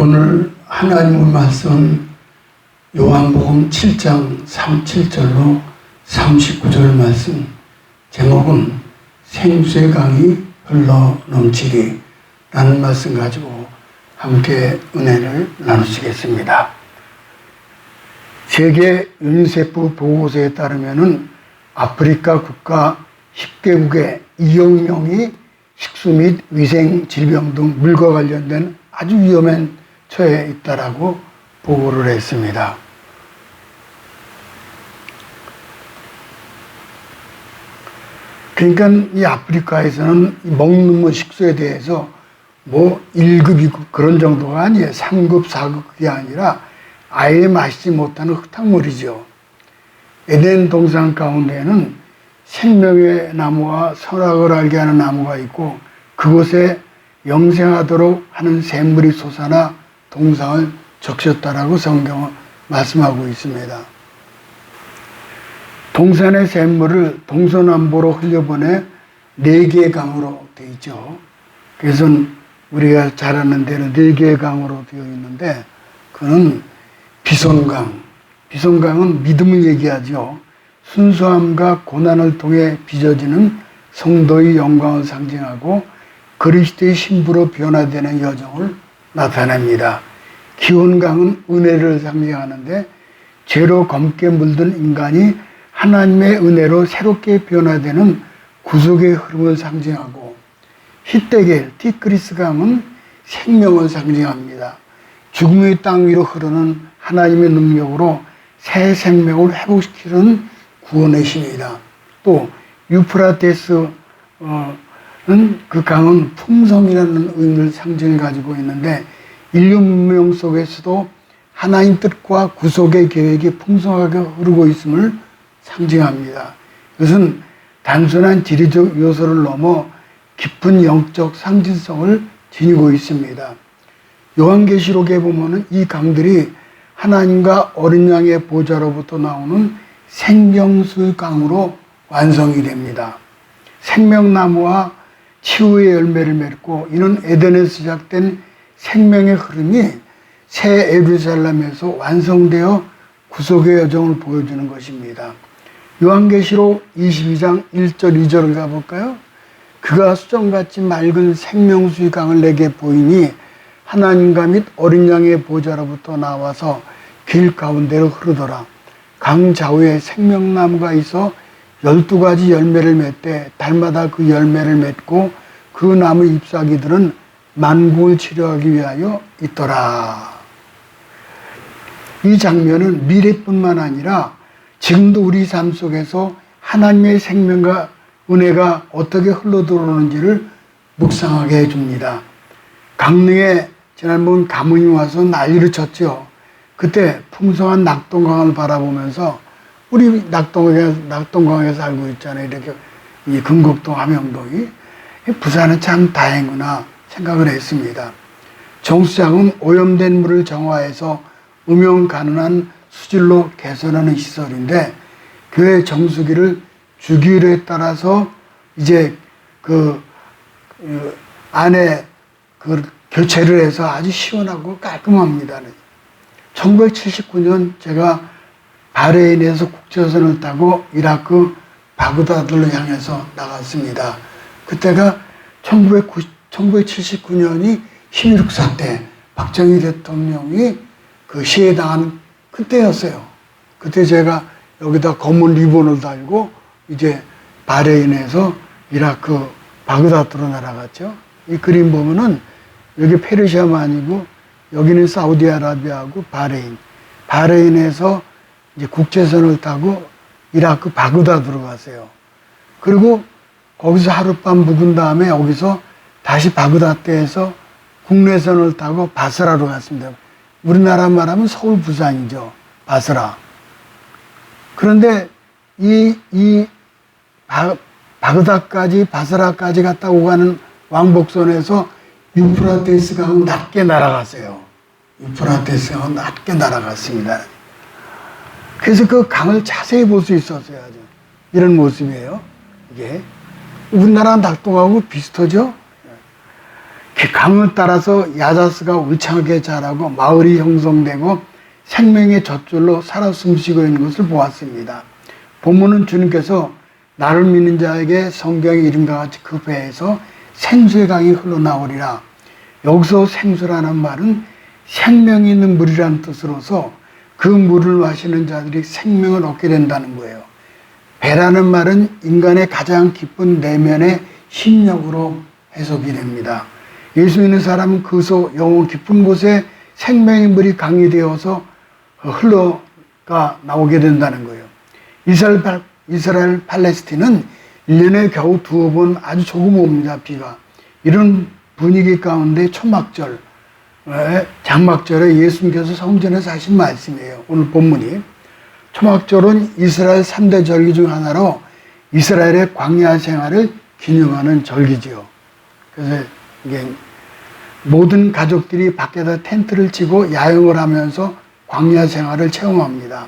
오늘 하나님의 말씀 요한복음 7장 37절로 39절 말씀, 제목은 생수의 강이 흘러 넘치리 라는 말씀 가지고 함께 은혜를 나누시겠습니다. 세계 유니세프 보고서에 따르면 아프리카 국가 10개국에 2억 명이 식수 및 위생 질병 등 물과 관련된 아주 위험한 처해 있다라고 보고를 했습니다. 그러니까 이 아프리카에서는 먹는 식수에 대해서 1급, 2급 그런 정도가 아니에요. 3급, 4급 그게 아니라 아예 마시지 못하는 흙탕물이죠. 에덴 동산 가운데에는 생명의 나무와 선악을 알게 하는 나무가 있고 그곳에 영생하도록 하는 샘물이 솟아나 동상을 적셨다라고 성경은 말씀하고 있습니다. 동산의 샘물을 동서남북으로 흘려보내 4개의 강으로 되어 있죠. 그래서 우리가 잘 아는 데는 4개의 강으로 되어 있는데 그는 비손강, 비손강은 믿음을 얘기하죠. 순수함과 고난을 통해 빚어지는 성도의 영광을 상징하고 그리스도의 신부로 변화되는 여정을 나타냅니다. 기온강은 은혜를 상징하는데 죄로 검게 물든 인간이 하나님의 은혜로 새롭게 변화되는 구속의 흐름을 상징하고 히데겔, 티그리스강은 생명을 상징합니다. 죽음의 땅 위로 흐르는 하나님의 능력으로 새 생명을 회복시키는 구원의 신이다. 또 유프라테스 그 강은 풍성이라는 의미를 상징해 가지고 있는데 인류 문명 속에서도 하나님 뜻과 구속의 계획이 풍성하게 흐르고 있음을 상징합니다. 이것은 단순한 지리적 요소를 넘어 깊은 영적 상징성을 지니고 있습니다. 요한계시록에 보면은 이 강들이 하나님과 어린 양의 보좌로부터 나오는 생명수의 강으로 완성이 됩니다. 생명나무와 치유의 열매를 맺고 이는 에덴에서 시작된 생명의 흐름이 새 예루살렘에서 완성되어 구속의 여정을 보여주는 것입니다. 요한계시록 22장 1절 2절을 가볼까요? 그가 수정같이 맑은 생명수의 강을 내게 보이니 하나님과 및 어린 양의 보좌로부터 나와서 길 가운데로 흐르더라. 강 좌우에 생명나무가 있어 12가지 열매를 맺되 달마다 그 열매를 맺고 그 나무 잎사귀들은 만국을 치료하기 위하여 있더라. 이 장면은 미래뿐만 아니라 지금도 우리 삶 속에서 하나님의 생명과 은혜가 어떻게 흘러들어오는지를 묵상하게 해줍니다. 강릉에 지난번 가뭄이 와서 난리를 쳤죠. 그때 풍성한 낙동강을 바라보면서 우리 낙동강에 살고 있잖아요. 이렇게 이 금곡동 함영동이 부산은 참 다행구나 생각을 했습니다. 정수장은 오염된 물을 정화해서 음용 가능한 수질로 개선하는 시설인데 교회 정수기를 주기율에 따라서 이제 안에 교체를 해서 아주 시원하고 깔끔합니다. 1979년 제가 바레인에서 국제선을 타고 이라크 바그다드를 향해서 나갔습니다. 그때가 1979년이 11.6 때 박정희 대통령이 시해당한 그때였어요. 그때 제가 여기다 검은 리본을 달고 이제 바레인에서 이라크 바그다드로 날아갔죠. 이 그림 보면은 여기 페르시아만이고 여기는 사우디아라비아하고 바레인에서 이제 국제선을 타고 이라크 바그다드로 갔어요. 그리고 거기서 하룻밤 묵은 다음에 여기서 다시 바그다드에서 국내선을 타고 바스라로 갔습니다. 우리나라 말하면 서울 부산이죠. 바스라. 그런데 바그다드까지 바스라까지 갔다 오고 가는 왕복선에서 유프라테스 강은 낮게 날아갔어요. 유프라테스 강은 낮게 날아갔습니다. 그래서 그 강을 자세히 볼 수 있었어요. 아주. 이런 모습이에요. 이게 우리나라 낙동하고 비슷하죠? 강을 따라서 야자수가 울창하게 자라고 마을이 형성되고 생명의 젖줄로 살아 숨쉬고 있는 것을 보았습니다. 본문은 주님께서 나를 믿는 자에게 성경의 이름과 같이 그 배에서 생수의 강이 흘러나오리라. 여기서 생수라는 말은 생명이 있는 물이라는 뜻으로서 그 물을 마시는 자들이 생명을 얻게 된다는 거예요. 배라는 말은 인간의 가장 깊은 내면의 심령으로 해석이 됩니다. 예수 믿는 사람은 그 영혼 깊은 곳에 생명의 물이 강이 되어서 흘러가 나오게 된다는 거예요. 이스라엘 팔레스틴은 1년에 겨우 2번 아주 조금 옵니다. 비가. 이런 분위기 가운데 초막절, 장막절에 예수님께서 성전에서 하신 말씀이에요. 오늘 본문이. 초막절은 이스라엘 3대 절기 중 하나로 이스라엘의 광야 생활을 기념하는 절기지요. 그래서 이게 모든 가족들이 밖에다 텐트를 치고 야영을 하면서 광야 생활을 체험합니다.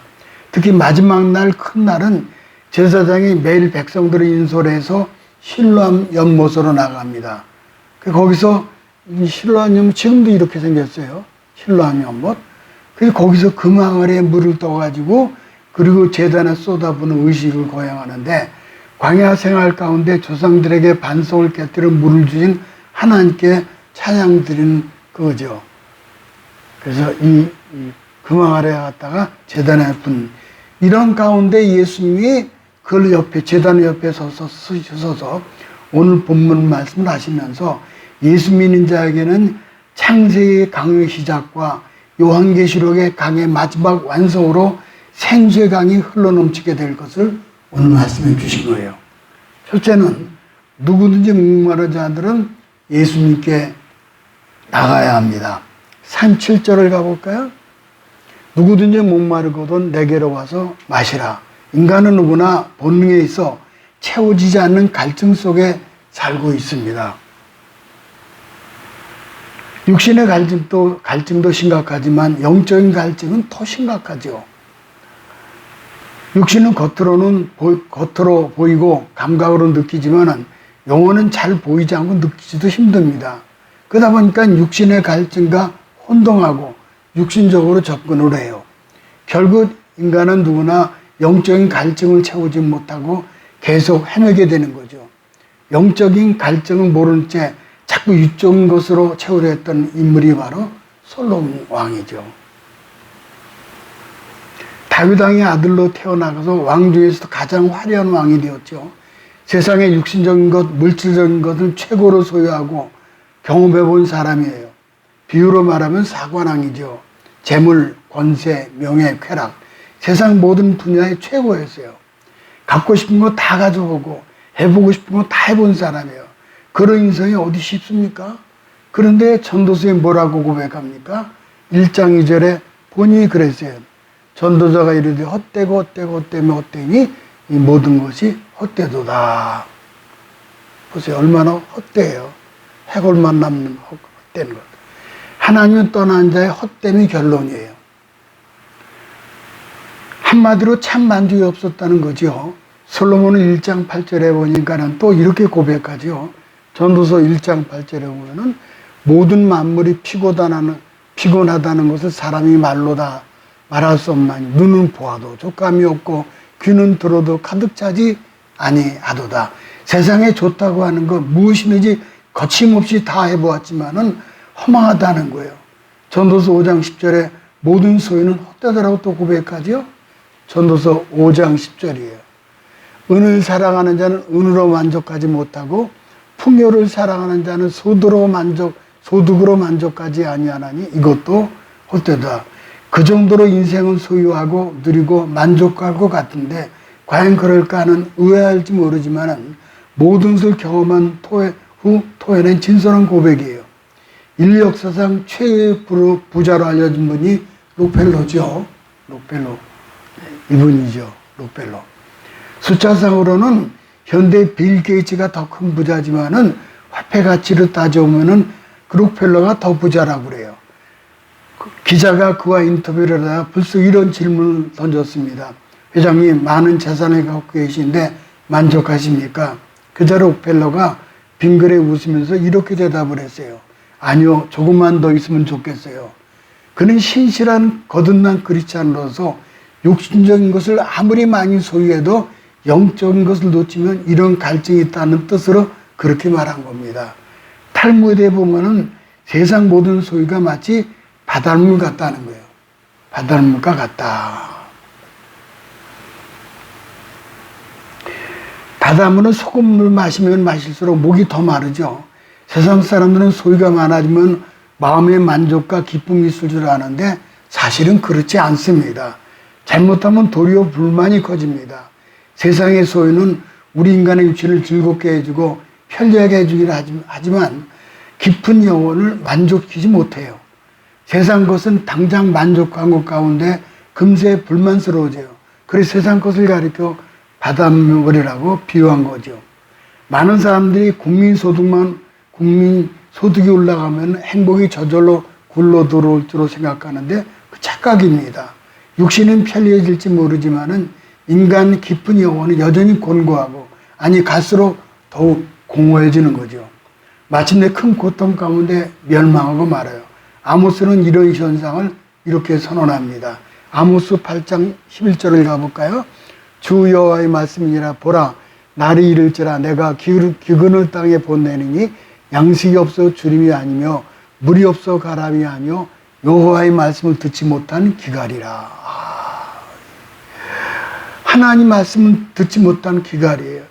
특히 마지막 날 큰 날은 제사장이 매일 백성들을 인솔해서 실로암 연못으로 나갑니다. 거기서 실로암 연못 지금도 이렇게 생겼어요. 실로암 연못. 그래서 거기서 금항아리에 물을 떠가지고 그리고 제단에 쏟아부는 의식을 거행하는데 광야 생활 가운데 조상들에게 반석을 깨뜨려 물을 주신 하나님께 찬양 드리는 거죠. 그래서 이 금항아리에 갔다가 제단에 분 이런 가운데 예수님이 그 옆에 제단 옆에 서서 오늘 본문 말씀을 하시면서 예수 믿는 자에게는 창세기의 강의 시작과 요한계시록의 강의 마지막 완성으로 생수의 강이 흘러넘치게 될 것을 오늘 말씀해 주신 거예요. 첫째는 누구든지 목마른 자들은 예수님께 나가야 합니다. 37절을 가볼까요? 누구든지 목마르거든 내게로 와서 마시라. 인간은 누구나 본능에 있어 채워지지 않는 갈증 속에 살고 있습니다. 육신의 갈증도 심각하지만 영적인 갈증은 더 심각하죠. 육신은 겉으로 보이고 감각으로 느끼지만 영혼은 잘 보이지 않고 느끼지도 힘듭니다. 그러다 보니까 육신의 갈증과 혼동하고 육신적으로 접근을 해요. 결국 인간은 누구나 영적인 갈증을 채우지 못하고 계속 헤매게 되는 거죠. 영적인 갈증을 모르는 채 자꾸 육적인 것으로 채우려 했던 인물이 바로 솔로몬 왕이죠. 다윗 왕의 아들로 태어나서 왕 중에서도 가장 화려한 왕이 되었죠. 세상의 육신적인 것, 물질적인 것을 최고로 소유하고 경험해 본 사람이에요. 비유로 말하면 사관왕이죠. 재물, 권세, 명예, 쾌락, 세상 모든 분야의 최고였어요. 갖고 싶은 거 다 가져오고 해보고 싶은 거 다 해본 사람이에요. 그런 인생이 어디 쉽습니까? 그런데 전도서에 뭐라고 고백합니까? 1장 2절에 본인이 그랬어요. 전도자가 이르되 헛되고 헛되니 이 모든 것이 헛되도다. 보세요. 얼마나 헛되요. 해골만 남는 헛된 것. 하나님은 떠난 자의 헛됨이 결론이에요. 한마디로 참 만족이 없었다는 거죠. 솔로몬은 1장 8절에 보니까는 또 이렇게 고백하죠. 전도서 1장 8절에 보면은 모든 만물이 피곤하다는 것을 사람이 말로 다 말할 수 없나니 눈은 보아도 족감이 없고 귀는 들어도 가득 차지 아니하도다. 세상에 좋다고 하는 것 무엇이든지 거침없이 다 해보았지만은 허망하다는 거예요. 전도서 5장 10절에 모든 소유는 헛되다라고 또 고백하죠. 전도서 5장 10절이에요. 은을 사랑하는 자는 은으로 만족하지 못하고 풍요를 사랑하는 자는 소득으로 만족하지 아니하나니 이것도 헛되다. 그 정도로 인생은 소유하고 누리고 만족할 것 같은데 과연 그럴까 하는 의아할지 모르지만 모든 것을 경험한 후 토해낸 진솔한 고백이에요. 인류 역사상 최고의 부자로 알려진 분이 록펠러죠. 록펠러. 이분이죠. 록펠러. 숫자상으로는 현대 빌 게이츠가 더 큰 부자지만은 화폐 가치를 따져보면은 그 록펠러가 더 부자라고 그래요. 기자가 그와 인터뷰를 하다가 불쑥 이런 질문을 던졌습니다. 회장님, 많은 재산을 갖고 계신데 만족하십니까? 그자 록펠러가 빙그레 웃으면서 이렇게 대답을 했어요. 아니요, 조금만 더 있으면 좋겠어요. 그는 신실한 거듭난 그리스도인으로서 육신적인 것을 아무리 많이 소유해도 영적인 것을 놓치면 이런 갈증이 있다는 뜻으로 그렇게 말한 겁니다. 탈무드에 보면은 세상 모든 소유가 마치 바닷물 같다는 거예요. 바닷물과 같다. 바닷물은 소금물 마시면 마실수록 목이 더 마르죠. 세상 사람들은 소유가 많아지면 마음의 만족과 기쁨이 있을 줄 아는데 사실은 그렇지 않습니다. 잘못하면 도리어 불만이 커집니다. 세상의 소유는 우리 인간의 육신을 즐겁게 해주고 편리하게 해주기를 하지만 깊은 영혼을 만족시키지 못해요. 세상 것은 당장 만족한 것 가운데 금세 불만스러워져요. 그래서 세상 것을 가리켜 바닷물이라고 비유한 거죠. 많은 사람들이 국민소득이 올라가면 행복이 저절로 굴러 들어올 줄 생각하는데 그 착각입니다. 육신은 편리해질지 모르지만은 인간 깊은 영혼은 여전히 곤고하고 아니 갈수록 더욱 공허해지는 거죠. 마침내 큰 고통 가운데 멸망하고 말아요. 아모스는 이런 현상을 이렇게 선언합니다. 아모스 8장 11절을 가볼까요? 주 여호와의 말씀이니라. 보라, 날이 이를지라 내가 기근을 땅에 보내느니 양식이 없어 주림이 아니며 물이 없어 가람이 아니요 여호와의 말씀을 듣지 못한 기갈이라. 하나님 말씀을 듣지 못한 기갈이에요.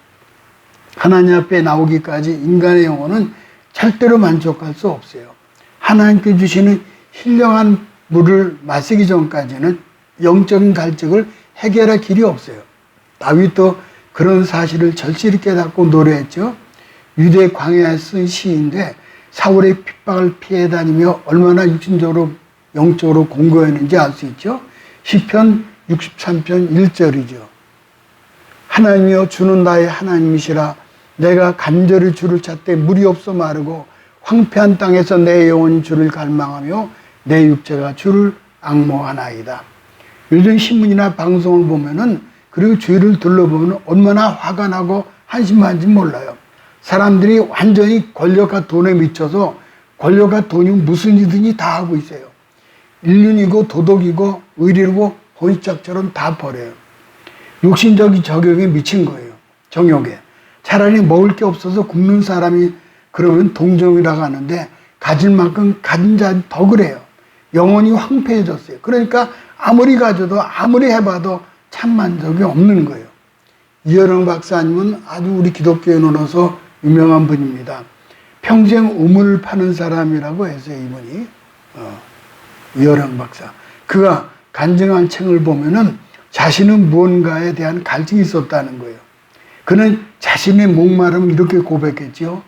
하나님 앞에 나오기까지 인간의 영혼은 절대로 만족할 수 없어요. 하나님께 주시는 신령한 물을 마시기 전까지는 영적인 갈증을 해결할 길이 없어요. 다윗도 그런 사실을 절실히 깨닫고 노래했죠. 유대 광야에 쓴 시인데 사울의 핍박을 피해 다니며 얼마나 육신적으로 영적으로 공고했는지 알 수 있죠. 시편 63편 1절이죠. 하나님이여 주는 나의 하나님이시라. 내가 간절히 주를 찾되 물이 없어 마르고 황폐한 땅에서 내 영혼이 주를 갈망하며 내 육체가 주를 앙모하나이다. 요즘 신문이나 방송을 보면은 그리고 주위를 둘러보면 얼마나 화가 나고 한심한지 몰라요. 사람들이 완전히 권력과 돈에 미쳐서 권력과 돈이 무슨 일이든지 다 하고 있어요. 인륜이고 도덕이고 의리고 보이짝처럼 다 버려요. 육신적인 저격에 미친 거예요. 정욕에. 차라리 먹을 게 없어서 굶는 사람이 그러면 동정이라고 하는데 가질 만큼 가진 자는 더 그래요. 영혼이 황폐해졌어요. 그러니까 아무리 가져도 아무리 해봐도 참 만족이 없는 거예요. 이여령 박사님은 아주 우리 기독교인으로서 유명한 분입니다. 평생 우물을 파는 사람이라고 해서 이분이 이여령 박사. 그가 간증한 책을 보면은 자신은 무언가에 대한 갈증이 있었다는 거예요. 그는 자신의 목마름을 이렇게 고백했지요.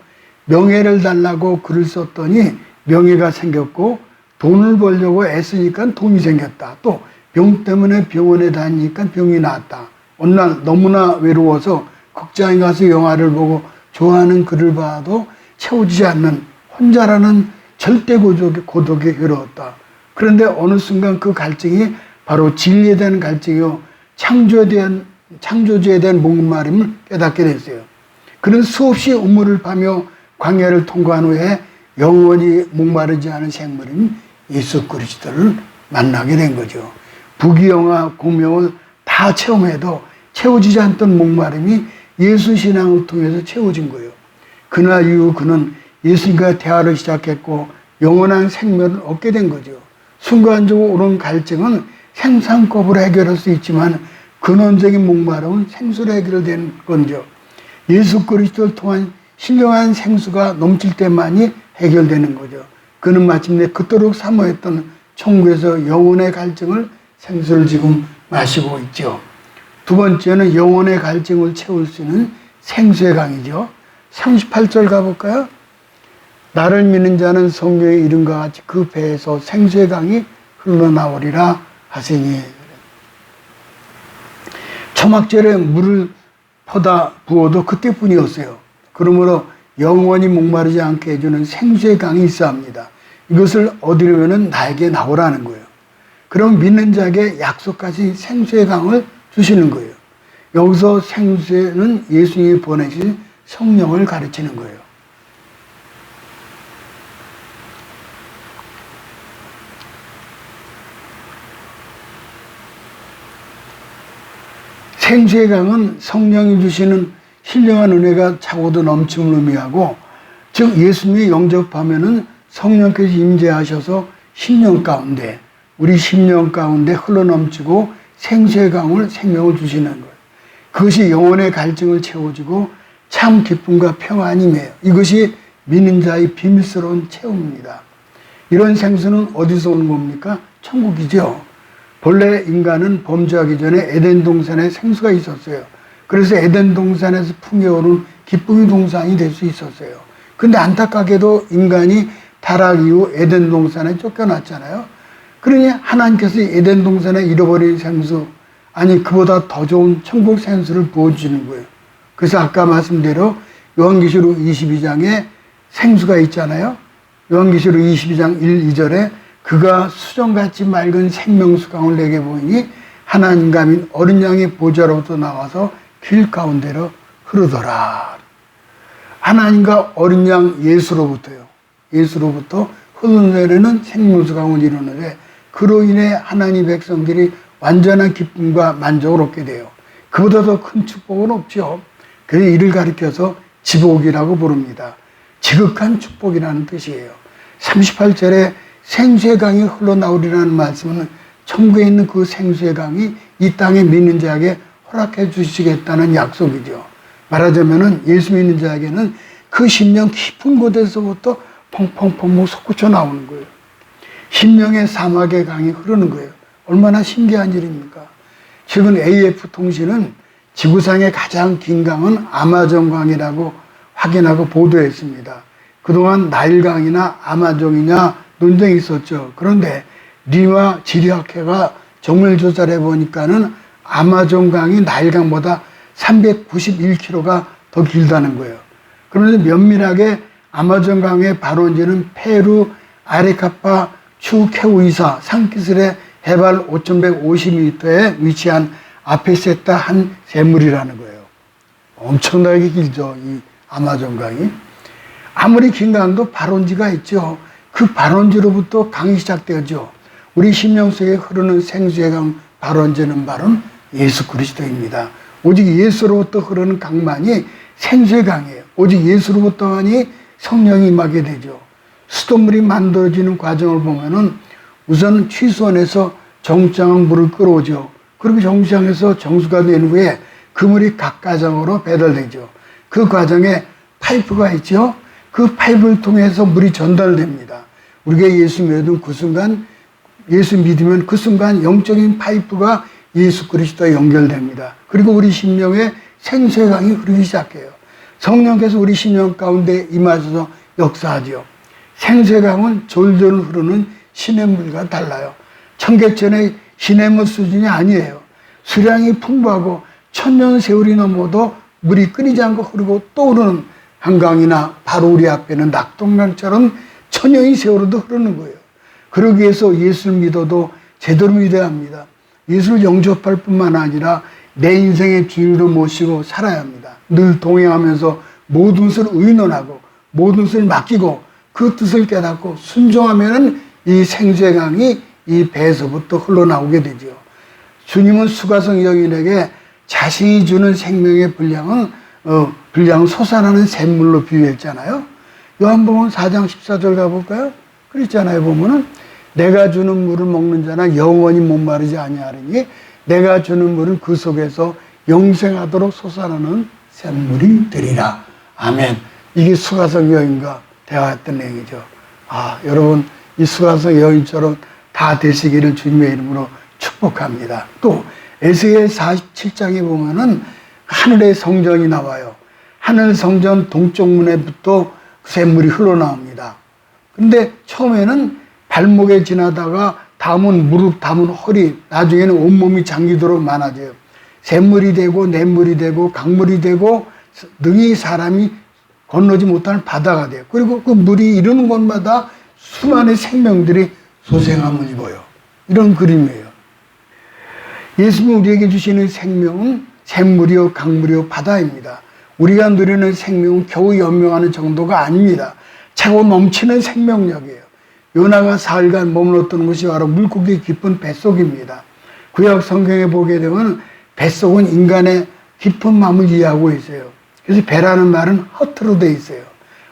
명예를 달라고 글을 썼더니 명예가 생겼고 돈을 벌려고 애쓰니까 돈이 생겼다. 또 병 때문에 병원에 다니니까 병이 나았다. 어느 날 너무나 외로워서 극장에 가서 영화를 보고 좋아하는 글을 봐도 채워지지 않는 혼자라는 절대 고독에 괴로웠다. 그런데 어느 순간 그 갈증이 바로 진리에 대한 갈증이요 창조주에 대한 목마름을 깨닫게 됐어요. 그는 수없이 우물을 파며 광야를 통과한 후에 영원히 목마르지 않은 생물인 예수 그리스도를 만나게 된 거죠. 부귀영화 공명을 다 체험해도 채워지지 않던 목마름이 예수 신앙을 통해서 채워진 거예요. 그날 이후 그는 예수님과 대화를 시작했고 영원한 생명을 얻게 된 거죠. 순간적으로 오는 갈증은 생산법으로 해결할 수 있지만 근원적인 목마름은 생수로 해결된 건죠. 예수 그리스도를 통한 신령한 생수가 넘칠 때만이 해결되는 거죠. 그는 마침내 그토록 사모했던 천국에서 영혼의 갈증을 생수를 지금 마시고 있죠. 두 번째는 영혼의 갈증을 채울 수 있는 생수의 강이죠. 38절 가볼까요? 나를 믿는 자는 성경의 이름과 같이 그 배에서 생수의 강이 흘러나오리라 하시니. 초막절에 물을 퍼다 부어도 그때뿐이었어요. 그러므로 영원히 목마르지 않게 해주는 생수의 강이 있어야 합니다. 이것을 얻으려면 나에게 나오라는 거예요. 그럼 믿는 자에게 약속하신 생수의 강을 주시는 거예요. 여기서 생수는 예수님이 보내신 성령을 가르치는 거예요. 생수의 강은 성령이 주시는 신령한 은혜가 차고도 넘침을 의미하고, 즉 예수님이 영접하면은 성령께서 임재하셔서 심령 가운데, 우리 심령 가운데 흘러넘치고 생수의 강을 생명을 주시는 거예요. 그것이 영혼의 갈증을 채워주고 참 기쁨과 평안임이에요. 이것이 믿는 자의 비밀스러운 체험입니다. 이런 생수는 어디서 오는 겁니까? 천국이죠. 본래 인간은 범죄하기 전에 에덴 동산에 생수가 있었어요. 그래서 에덴 동산에서 풍겨오는 기쁨의 동산이 될 수 있었어요. 근데 안타깝게도 인간이 타락 이후 에덴 동산에 쫓겨났잖아요. 그러니 하나님께서 에덴 동산에 잃어버린 생수, 아니 그보다 더 좋은 천국 생수를 부어주시는 거예요. 그래서 아까 말씀대로 요한계시록 22장에 생수가 있잖아요. 요한계시록 22장 1, 2절에 그가 수정같이 맑은 생명수강을 내게 보이니 하나님과 민 어린 양의 보좌로부터 나와서 길 가운데로 흐르더라. 하나님과 어린 양 예수로부터요. 예수로부터 흘러내리는 생명수강을 이루는데, 그로 인해 하나님 백성들이 완전한 기쁨과 만족을 얻게 돼요. 그보다 더 큰 축복은 없죠. 그래서 이를 가리켜서 지복이라고 부릅니다. 지극한 축복이라는 뜻이에요. 38절에 생수의 강이 흘러나오리라는 말씀은 천국에 있는 그 생수의 강이 이 땅에 믿는 자에게 허락해 주시겠다는 약속이죠. 말하자면은 예수 믿는 자에게는 그 심령 깊은 곳에서부터 펑펑펑 솟구쳐 나오는 거예요. 심령의 사막의 강이 흐르는 거예요. 얼마나 신기한 일입니까? 최근 AF통신은 지구상의 가장 긴 강은 아마존강이라고 확인하고 보도했습니다. 그동안 나일강이나 아마존이냐 논쟁이 있었죠. 그런데 리와 지리학회가 정밀 조사를 해보니까는 아마존강이 나일강보다 391km가 더 길다는 거예요. 그런데 면밀하게 아마존강의 발원지는 페루 아레카파 추케우이사 산기슭의 해발 5,150m에 위치한 아페세타 한 샘물이라는 거예요. 엄청나게 길죠, 이 아마존강이. 아무리 긴 강도 발원지가 있죠. 그 발원지로부터 강이 시작되죠. 우리 심령 속에 흐르는 생수의 강 발원지는 바로 예수 그리스도입니다. 오직 예수로부터 흐르는 강만이 생수의 강이에요. 오직 예수로부터만이 성령이 임하게 되죠. 수돗물이 만들어지는 과정을 보면은 우선 취수원에서 정수장은 물을 끌어오죠. 그리고 정수장에서 정수가 된 후에 그 물이 각 가정으로 배달되죠. 그 과정에 파이프가 있죠. 그 파이프를 통해서 물이 전달됩니다. 우리가 예수 믿으면 그 순간, 예수 믿으면 그 순간 영적인 파이프가 예수 그리스도와 연결됩니다. 그리고 우리 심령에 생수의 강이 흐르기 시작해요. 성령께서 우리 심령 가운데 임하셔서 역사하죠. 생수의 강은 졸졸 흐르는 시냇물과 달라요. 청계천의 시냇물 수준이 아니에요. 수량이 풍부하고 천년 세월이 넘어도 물이 끊이지 않고 흐르고 또 흐르는 한강이나 바로 우리 앞에는 낙동강처럼 천년의 세월도 흐르는 거예요. 그러기 위해서 예수를 믿어도 제대로 믿어야 합니다. 예수를 영접할 뿐만 아니라 내 인생의 주인으로 모시고 살아야 합니다. 늘 동행하면서 모든 것을 의논하고 모든 것을 맡기고 그 뜻을 깨닫고 순종하면은 이 생수의 강이 이 배에서부터 흘러나오게 되죠. 주님은 수가성 여인에게 자신이 주는 생명의 분량은 솟아나는 샘물로 비유했잖아요. 요한복음 4장 14절 가볼까요? 그랬잖아요. 보면은 내가 주는 물을 먹는 자는 영원히 목마르지 아니하리니 내가 주는 물은 그 속에서 영생하도록 솟아나는 샘물이 되리라. 아멘. 이게 수가성 여인과 대화했던 내용이죠. 여러분 이 수가성 여인처럼 다 되시기를 주님의 이름으로 축복합니다. 또 에스겔 47장에 보면은 하늘의 성전이 나와요. 하늘 성전 동쪽 문에부터 샘물이 흘러나옵니다. 그런데 처음에는 발목에 지나다가 다음은 무릎, 다음은 허리, 나중에는 온몸이 잠기도록 많아져요. 샘물이 되고 냇물이 되고 강물이 되고 능히 사람이 건너지 못하는 바다가 돼요. 그리고 그 물이 이르는 곳마다 수많은 생명들이 소생함을 입어요. 이런 그림이에요. 예수님이 우리에게 주시는 생명은 샘물이요 강물이요 바다입니다. 우리가 누리는 생명은 겨우 연명하는 정도가 아닙니다. 차고 넘치는 생명력이에요. 요나가 사흘간 머물렀던 곳이 바로 물고기 깊은 뱃속입니다. 구약 성경에 보게 되면 뱃속은 인간의 깊은 마음을 이해하고 있어요. 그래서 배라는 말은 허트로 돼 있어요.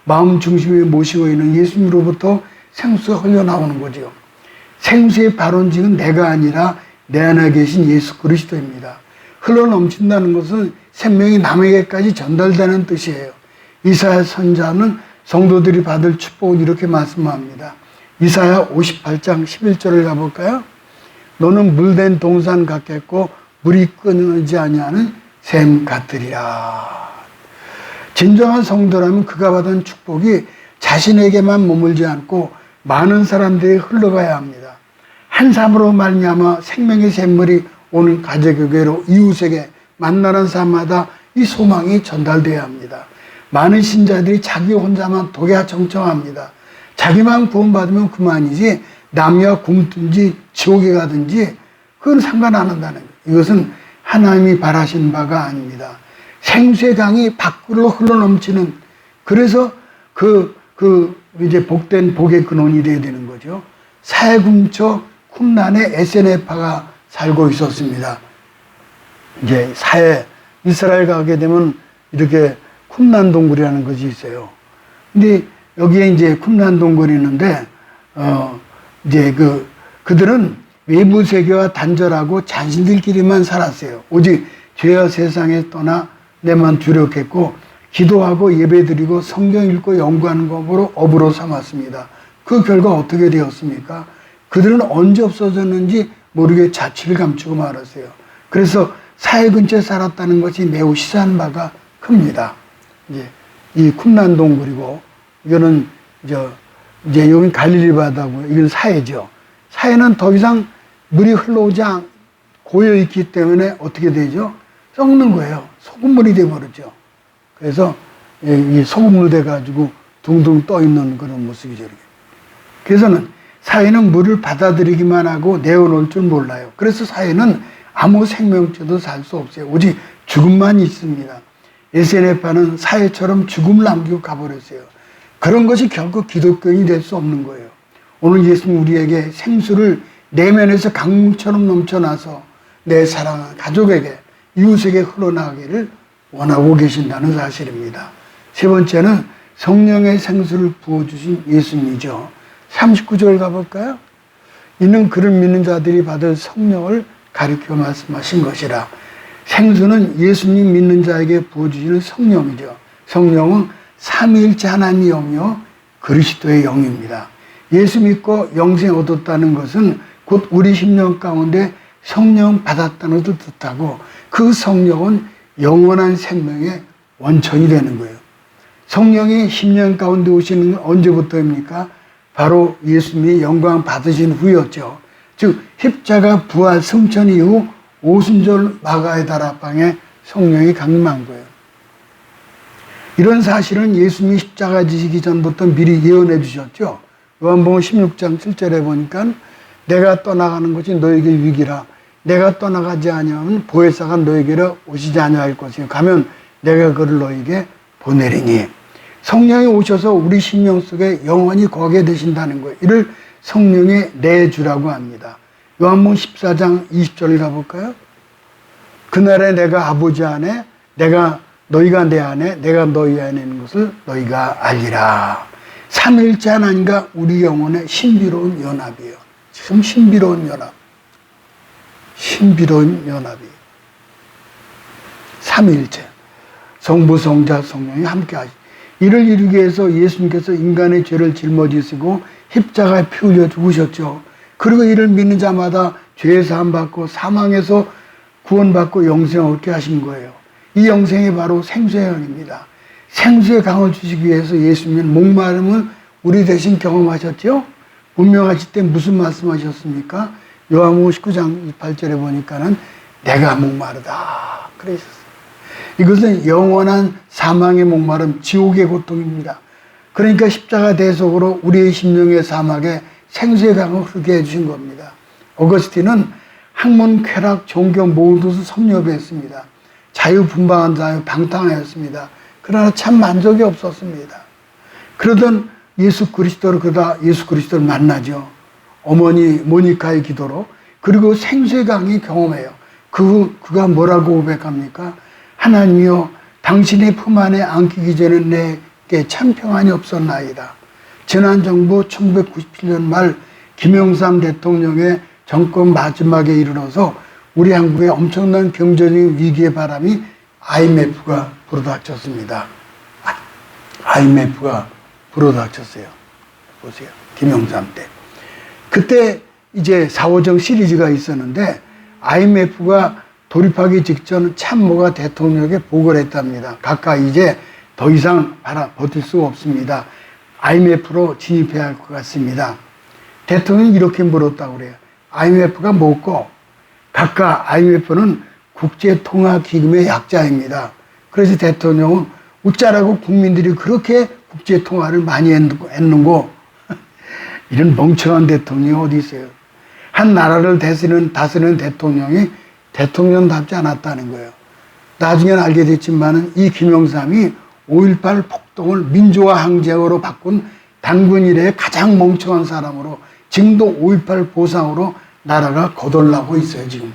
마음 중심에 모시고 있는 예수님으로부터 생수가 흘러나오는 거죠. 생수의 발원지는 내가 아니라 내 안에 계신 예수 그리스도입니다. 흘러넘친다는 것은 생명이 남에게까지 전달되는 뜻이에요. 이사야 선자는 성도들이 받을 축복을 이렇게 말씀합니다. 이사야 58장 11절을 가볼까요? 너는 물된 동산 같겠고 물이 끊이지 아니하는 샘 같으리라. 진정한 성도라면 그가 받은 축복이 자신에게만 머물지 않고 많은 사람들이 흘러가야 합니다. 한 사람으로 말미암아 생명의 샘물이 오는 가족에게로 이웃에게 만나는 사람마다 이 소망이 전달돼야 합니다. 많은 신자들이 자기 혼자만 독야청청합니다. 자기만 구원받으면 그만이지 남이야 굶든지 지옥에 가든지 그건 상관 안 한다는 거예요. 이것은 하나님이 바라신 바가 아닙니다. 생수의 강이 밖으로 흘러넘치는, 그래서 이제 복된 복의 근원이 되어야 되는 거죠. 사해 근처 쿰란에 에세네파가 살고 있었습니다. 이제 사해 이스라엘 가게 되면 이렇게 쿰란 동굴이라는 것이 있어요. 근데 여기에 이제 쿰란 동굴이 있는데, 이제 그들은 외부 세계와 단절하고 자신들끼리만 살았어요. 오직 죄와 세상에 떠나 내만 주력했고, 기도하고 예배드리고 성경 읽고 연구하는 것으로 업으로 삼았습니다. 그 결과 어떻게 되었습니까? 그들은 언제 없어졌는지 모르게 자취를 감추고 말았어요. 그래서 사해 근처에 살았다는 것이 매우 시사한 바가 큽니다. 이제 이 쿰란 동굴이고, 이거는 이제 여기 갈릴리 바다고요. 이건 사해죠. 사해는 더 이상 물이 흘러오지 고여 있기 때문에 어떻게 되죠? 썩는 거예요. 소금물이 되어버렸죠. 그래서 이 소금물 돼가지고 둥둥 떠 있는 그런 모습이죠. 이렇게. 그래서는 사해는 물을 받아들이기만 하고 내어놓을 줄 몰라요. 그래서 사해는 아무 생명체도 살 수 없어요. 오직 죽음만 있습니다. 에세네파는 사해처럼 죽음을 남기고 가버렸어요. 그런 것이 결코 기독교인이 될 수 없는 거예요. 오늘 예수님 우리에게 생수를 내면에서 강물처럼 넘쳐나서 내 사랑하는 가족에게, 이웃에게 흘러나가기를 원하고 계신다는 사실입니다. 세 번째는 성령의 생수를 부어주신 예수님이죠. 39절 가볼까요? 이는 그를 믿는 자들이 받을 성령을 가리켜 말씀하신 것이라. 생수는 예수님 믿는 자에게 부어주시는 성령이죠. 성령은 삼위일체 하나님의 영이요 그리스도의 영입니다. 예수 믿고 영생 얻었다는 것은 곧 우리 심령 가운데 성령 받았다는 것을 뜻하고, 그 성령은 영원한 생명의 원천이 되는 거예요. 성령이 심령 가운데 오시는 건 언제부터입니까? 바로 예수님이 영광 받으신 후였죠. 즉 십자가 부활 승천 이후 오순절 마가의 다락방에 성령이 강림한 거예요. 이런 사실은 예수님이 십자가 지시기 전부터 미리 예언해 주셨죠. 요한복음 16장 7절에 보니까 내가 떠나가는 것이 너에게 위기라. 내가 떠나가지 아니하면 보혜사가 너에게로 오시지 아니할 것이요. 가면 내가 그를 너에게 보내리니. 성령이 오셔서 우리 심령 속에 영원히 거하게 되신다는 거예요. 이를 성령의 내주라고 합니다. 요한복음 14장 20절을 가볼까요? 그날에 내가 아버지 안에, 너희가 내 안에, 내가 너희 안에 있는 것을 너희가 알리라. 삼일째 하나님과 우리 영혼의 신비로운 연합이에요. 지금 신비로운 연합. 신비로운 연합이에요. 삼일체. 성부, 성자, 성령이 함께 하시. 이를 이루기 위해서 예수님께서 인간의 죄를 짊어지시고 십자가에 피 흘려 죽으셨죠. 그리고 이를 믿는 자마다 죄 사함 받고 사망에서 구원받고 영생을 얻게 하신 거예요. 이 영생이 바로 생수의 영입니다. 생수의 강을 주시기 위해서 예수님은 목마름을 우리 대신 경험하셨죠. 분명하실 때 무슨 말씀하셨습니까? 요한복음 19장 28절에 보니까는 내가 목마르다 그러셨어요. 이것은 영원한 사망의 목마름, 지옥의 고통입니다. 그러니까 십자가 대속으로 우리의 심령의 사막에 생수의 강을 흐르게 해주신 겁니다. 어거스틴은 학문, 쾌락, 종교 모두를 섭렵했습니다. 자유분방한 자유 방탕하였습니다. 그러나 참 만족이 없었습니다. 그러던 예수 그리스도를 만나죠. 어머니 모니카의 기도로. 그리고 생수의 강이 경험해요. 그가 뭐라고 고백합니까? 하나님이여, 당신의 품 안에 안기기 전에 내게 참 평안이 없었나이다. 지난 정부 1997년 말 김영삼 대통령의 정권 마지막에 이르러서 우리 한국에 엄청난 경제적인 위기의 바람이 IMF가 불어닥쳤습니다. IMF가 불어닥쳤어요. 보세요. 김영삼 때. 그때 이제 4.5정 시리즈가 있었는데 IMF가 돌입하기 직전 참모가 대통령에게 보고를 했답니다. 각각 이제 더 이상 버틸 수가 없습니다. IMF로 진입해야 할 것 같습니다. 대통령이 이렇게 물었다고 그래요. IMF가 뭐고? 각각 IMF는 국제통화기금의 약자입니다. 그래서 대통령은 웃자라고 국민들이 그렇게 국제통화를 많이 했는고 이런 멍청한 대통령이 어디 있어요. 한 나라를 다스리는 대통령이 대통령답지 않았다는 거예요. 나중에는 알게 됐지만은 이 김영삼이 5.18 폭동을 민주화 항쟁으로 바꾼 단군 이래의 가장 멍청한 사람으로 지금도 5.18 보상으로 나라가 거덜나고 있어요, 지금.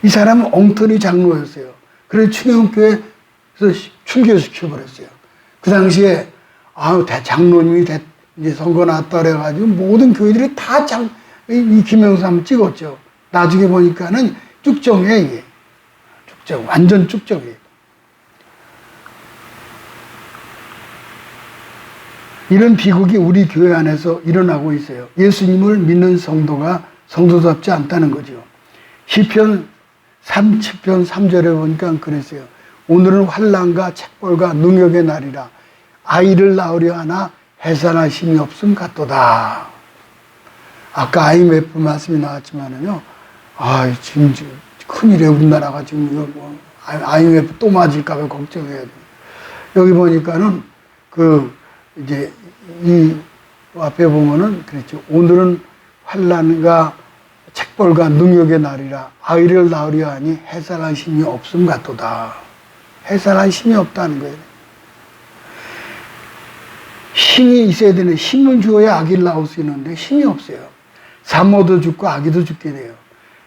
이 사람은 엉터리 장로였어요. 그래서 충영교회에서 출교시켜버렸어요. 그 당시에, 장로님이 이제 선거 났다 그래가지고 모든 교회들이 다 이 김영삼을 찍었죠. 나중에 보니까는 쭉정이에요, 이게. 쭉정. 완전 쭉정이에요. 이런 비극이 우리 교회 안에서 일어나고 있어요. 예수님을 믿는 성도가 성도답지 않다는 거죠. 시편 37편 3절에 보니까 그랬어요. 오늘은 환난과 책벌과 능욕의 날이라. 아이를 낳으려 하나 해산할 힘이 없음 같도다. 아까 IMF 말씀이 나왔지만은요. 지금 큰일이에 우리나라가 지금 이거 뭐 IMF 또 맞을까봐 걱정해야 돼. 여기 보니까는 이제 이 앞에 보면은 그랬죠. 오늘은 환난과 책벌과 능욕의 날이라 아이를 낳으려 하니 해산할 힘이 없음 같도다. 해산할 힘이 없다는 거예요. 힘이 있어야 되는 힘을 주어야 아기를 낳을 수 있는데 힘이 없어요. 산모도 죽고 아기도 죽게 돼요.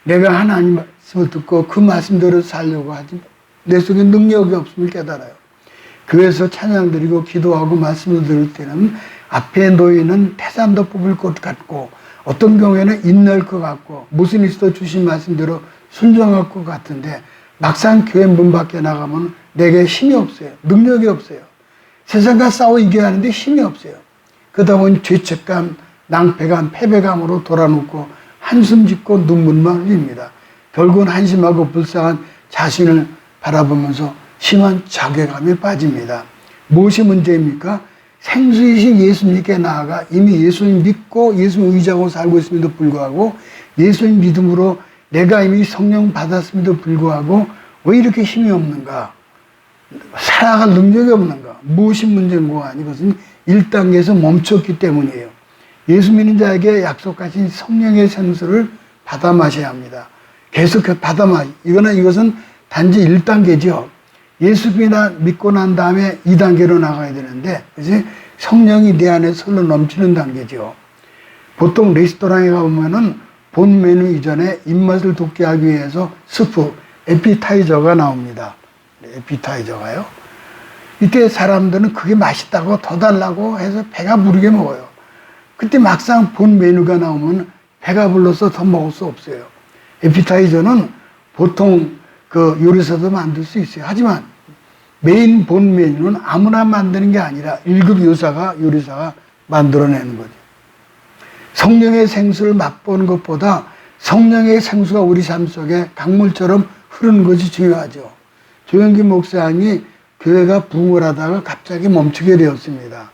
내가 하나님 말씀을 듣고 그 말씀대로 살려고 하지 내 속에 능력이 없음을 깨달아요. 교회에서 찬양 드리고 기도하고 말씀을 들을 때는 앞에 놓이는 태산도 뽑을 것 같고 어떤 경우에는 인낼 것 같고 무슨 있어도 주신 말씀대로 순종할 것 같은데 막상 교회 문 밖에 나가면 내게 힘이 없어요. 능력이 없어요. 세상과 싸워 이겨야 하는데 힘이 없어요. 그러다 보니 죄책감, 낭패감, 패배감으로 돌아눕고 한숨 짓고 눈물만 흘립니다. 결국은 한심하고 불쌍한 자신을 바라보면서 심한 자괴감에 빠집니다. 무엇이 문제입니까? 생수이신 예수님께 나아가 이미 예수님 믿고 예수님 의지하고 살고 있음에도 불구하고 예수님 믿음으로 내가 이미 성령 받았음에도 불구하고 왜 이렇게 힘이 없는가? 살아갈 능력이 없는가? 무엇이 문제인가? 이것은 1단계에서 멈췄기 때문이에요. 예수 믿는 자에게 약속하신 성령의 생수를 받아 마셔야 합니다. 계속 받아 이것은 단지 1단계죠. 예수 믿고 난 다음에 2단계로 나가야 되는데, 그치? 성령이 내 안에 흘러 넘치는 단계죠. 보통 레스토랑에 가보면은 본 메뉴 이전에 입맛을 돋게 하기 위해서 스프, 에피타이저가 나옵니다. 에피타이저가요. 이때 사람들은 그게 맛있다고 더 달라고 해서 배가 부르게 먹어요. 그때 막상 본 메뉴가 나오면 배가 불러서 더 먹을 수 없어요. 에피타이저는 보통 요리사도 만들 수 있어요. 하지만 메인 본 메뉴는 아무나 만드는 게 아니라 1급 요리사가 만들어내는 거죠. 성령의 생수를 맛보는 것보다 성령의 생수가 우리 삶 속에 강물처럼 흐르는 것이 중요하죠. 조영기 목사님이 교회가 부흥을 하다가 갑자기 멈추게 되었습니다.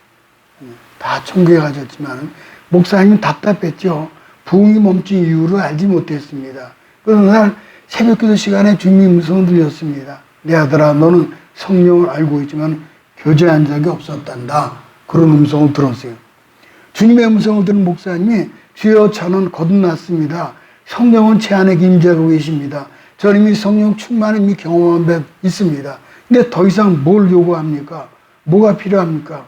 다 천국에 가셨지만 목사님은 답답했죠. 부흥이 멈춘 이유를 알지 못했습니다. 그래서 날 새벽기도 시간에 주님의 음성을 들렸습니다. 내 아들아, 너는 성령을 알고 있지만 교제한 적이 없었단다. 그런 음성을 들었어요. 주님의 음성을 들은 목사님이 주여 저는 거듭났습니다. 성령은 제 안에 임재하고 계십니다. 저는 이미 성령 충만을 이미 경험한 바 있습니다. 근데 더 이상 뭘 요구합니까? 뭐가 필요합니까?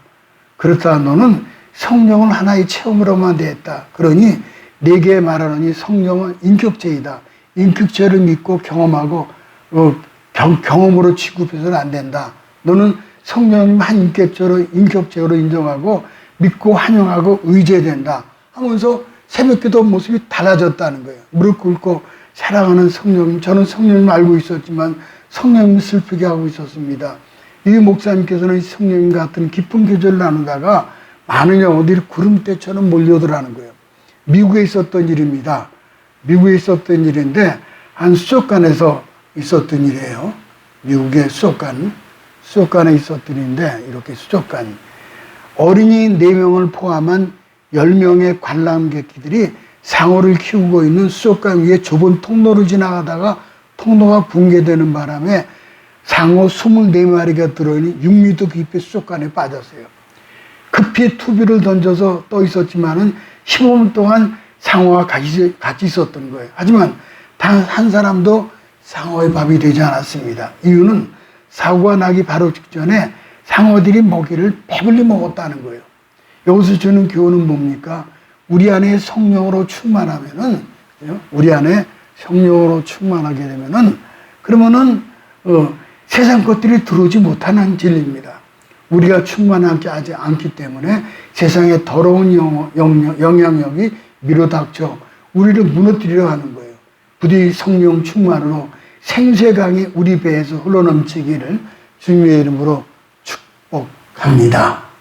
그렇다 너는 성령은 하나의 체험으로만 되었다. 그러니 내게 말하노니 성령은 인격체이다. 인격체를 믿고 경험하고 경험으로 취급해서는 안 된다. 너는 성령님 한 인격체로 인정하고 믿고 환영하고 의지해야 하면서 새벽기도 모습이 달라졌다는 거예요. 무릎 꿇고 사랑하는 성령님, 저는 성령님 알고 있었지만 성령님 슬프게 하고 있었습니다. 이 목사님께서는 성령님 같은 깊은 교제를 나누다가 많은 영혼들이 구름대처럼 몰려오더라는 거예요. 미국에 있었던 일입니다. 미국에 있었던 일인데 한 수족관에서 있었던 일이에요. 미국의 수족관에 있었던 일인데 이렇게 수족관. 어린이 4명을 포함한 10명의 관람객들이 상어를 키우고 있는 수족관 위에 좁은 통로를 지나가다가 통로가 붕괴되는 바람에 상어 24마리가 들어있는 6m 깊이 수족관에 빠졌어요. 급히 투비를 던져서 떠 있었지만은 15분 동안 상어와 같이 있었던 거예요. 하지만 단 한 사람도 상어의 밥이 되지 않았습니다. 이유는 사고가 나기 바로 직전에 상어들이 먹이를 배불리 먹었다는 거예요. 여기서 주는 교훈은 뭡니까? 우리 안에 성령으로 충만하면은, 우리 안에 성령으로 충만하게 되면은, 그러면은, 세상 것들이 들어오지 못하는 진리입니다. 우리가 충만하지 않기 때문에 세상의 더러운 영향력이 밀어닥쳐 우리를 무너뜨리려 하는 거예요. 부디 성령 충만으로 생수의 강이 우리 배에서 흘러넘치기를 주님의 이름으로 축복합니다.